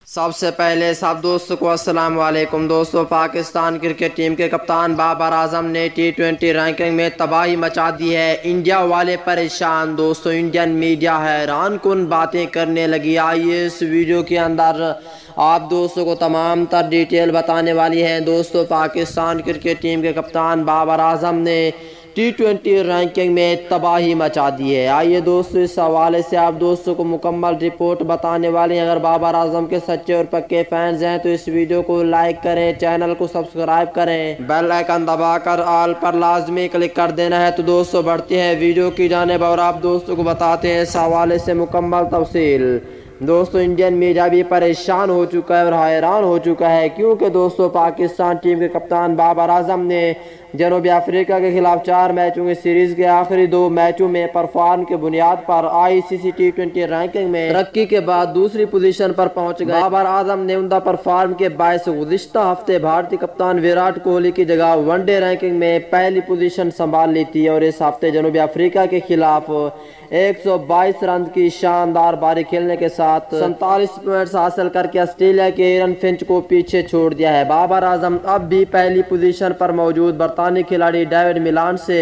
सबसे पहले सब दोस्तों को अस्सलाम वालेकुम। दोस्तों, पाकिस्तान क्रिकेट टीम के कप्तान बाबर आजम ने T20 रैंकिंग में तबाही मचा दी है। इंडिया वाले परेशान। दोस्तों, इंडियन मीडिया हैरान कुन बातें करने लगी। आइए इस वीडियो के अंदर आप दोस्तों को तमाम तर डिटेल बताने वाली है। दोस्तों, पाकिस्तान क्रिकेट टीम के कप्तान बाबर आजम ने T20 रैंकिंग में तबाही मचा दी है। आइए दोस्तों, इस हवाले से आप दोस्तों को मुकम्मल रिपोर्ट बताने वाले हैं। अगर बाबर आजम के सच्चे और पक्के फैंस हैं तो इस वीडियो को लाइक करें, चैनल को सब्सक्राइब करें, बेल आइकन दबाकर ऑल पर लाजमी क्लिक कर देना है। तो दोस्तों, बढ़ते हैं वीडियो की जानिब और आप दोस्तों को बताते हैं इस हवाले से मुकम्मल तफसील। दोस्तों, इंडियन मीडिया भी परेशान हो चुका है और हैरान हो चुका है, क्योंकि दोस्तों पाकिस्तान टीम के कप्तान बाबर आजम ने जनूबी अफ्रीका के खिलाफ 4 मैचों की सीरीज के आखिरी 2 मैचों में परफॉर्म के बुनियाद पर ICC T20 रैंकिंग में तरक्की के बाद दूसरी पोजीशन पर पहुंच गए। बाबर आजम ने उमदा परफॉर्म के बायस गुज़िश्ता हफ्ते भारतीय कप्तान विराट कोहली की जगह वनडे रैंकिंग में पहली पोजीशन संभाल ली थी और इस हफ्ते जनूबी अफ्रीका के खिलाफ 122 रन की शानदार पारी खेलने के साथ 47 पॉइंट्स हासिल करके ऑस्ट्रेलिया के एरन फिंच को पीछे छोड़ दिया है। बाबर आजम अब भी पहली पोजीशन पर मौजूद बरतानी खिलाड़ी डेविड मिलान से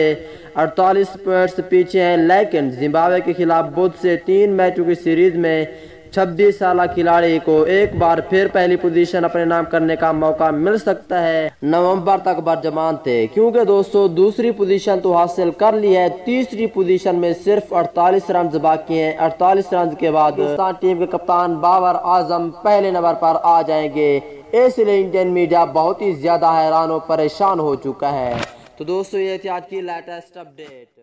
48 पॉइंट्स पीछे हैं, लेकिन जिम्बाब्वे के खिलाफ बुध से 3 मैचों की सीरीज में 26 साल खिलाड़ी को एक बार फिर पहली पोजीशन अपने नाम करने का मौका मिल सकता है। नवंबर तक बरजमान थे, क्योंकि दोस्तों दूसरी पोजीशन तो हासिल कर ली है, तीसरी पोजीशन में सिर्फ 48 रन बाकी हैं। 48 रन के बाद पाकिस्तान टीम के कप्तान बाबर आजम पहले नंबर पर आ जाएंगे। इसलिए इंडियन मीडिया बहुत ही ज्यादा हैरान और परेशान हो चुका है। तो दोस्तों, ये थी आज की लेटेस्ट अपडेट।